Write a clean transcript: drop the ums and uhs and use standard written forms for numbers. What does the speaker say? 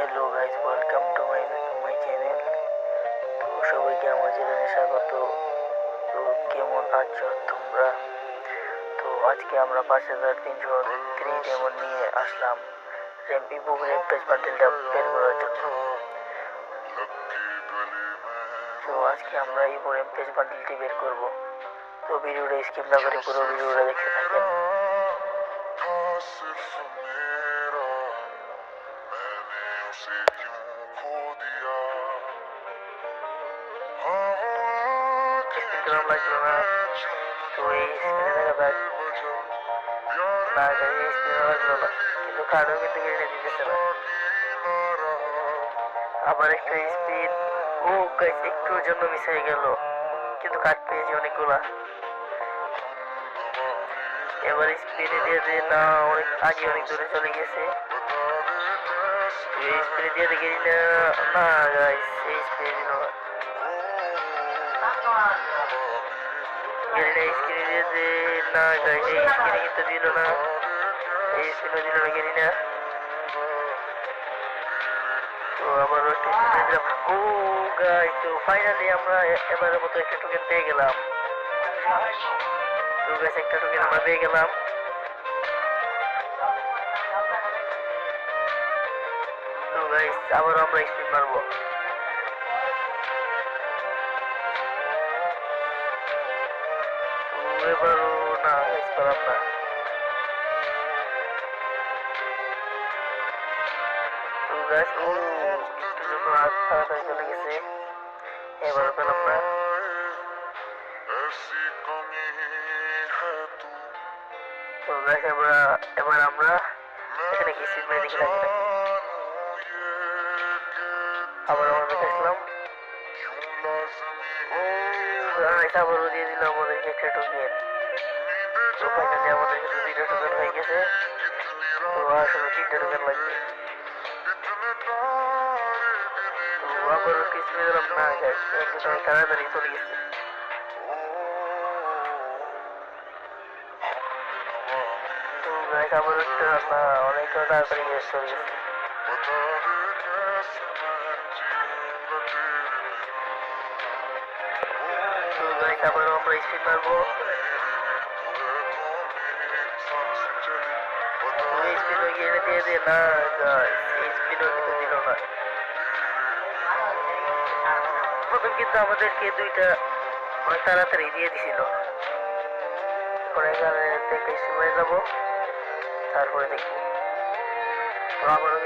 Hello guys, welcome to my channel. তো সবাইকে আমার চ্যানেলে স্বাগত। তো কেমন আছো তোমরা? তো আজকে আমরা 5330 এমন নিয়ে আসলাম ইবুক র্যাম্পেজ বান্ডেলটা বের করার জন্য। তো আজকে আমরা ইবুক র্যাম্পেজ বান্ডেলটি বের করব। তো ভিডিওটা স্কিপ না করে পুরো ভিডিওটা দেখতে থাকেন। স্পিন লাগলো না, তো এই স্পিনে দেখা যাক না, এই স্পিনে লাগলো না, কিন্তু কার্ডও কিন্তু কেড়ে দিতেছে না। আবার একটা স্পিন, ও গাইস একটুর জন্য মিস হয়ে গেল, কিন্তু কার্ড পেয়েছি অনেকগুলা। এবার স্পিনে দিয়ে দিয়ে না, অনেক আগে অনেক দূরে চলে গেছে। এই স্পিনে দিয়ে গেলি না, না গাইস এই স্পিনে দিল না, গেলি না স্ক্রিনে দিয়ে দে, না গাইস এই স্ক্রিনে কিন্তু দিল না, এই স্পিনও দিল না, গেলি না। তো আবার ও গাইস, তো ফাইনালি আমরা এবারের মতো একটা টোকেন পেয়ে গেলাম। তো গাইস একটা টোকেন আমরা পেয়ে গেলাম। তো গাইস আবারও আমরা স্পিন মারবো। তো এবারও না গাইস পারলাম না। তো গাইস ও একটু জন্য তাড়াতাড়ি চলে গেছে, এবারও পেলাম না। তো গাইস এবার আমরা এখানে কি সিট মেরে দেখি নাকি, আবার আমরা দেখে আসলাম। ও গাইস আবারও দিয়ে দিল আমাদেরকে একটা টোকেন। তো ফাইনালি আমাদের কাছে 2টা টোকেন হয়ে গেছে। তো আসলে 3টা টোকেন লাগবে। তো আবারও কিছু দিলাম না গাইস, কিন্তু অনেক তাড়াতাড়ি চলে গেছে। তো গাইস আবারও একটা না, অনেক তাড়াতাড়ি চলে গেছে। তো গাইস আবারও আমরা স্পিন মারবো। তো স্পিনও গিয়ে দিয়ে দে, না গাইস এই স্পিনও কিন্তু দিল না। প্রথম কিন্তু আমাদেরকে 2টা অনেক তাড়াতাড়ি দিয়ে দিছিল। এখন এখানে থেকে স্পিন মেরে যাবো, তারপরে দেখবো। তো আবারও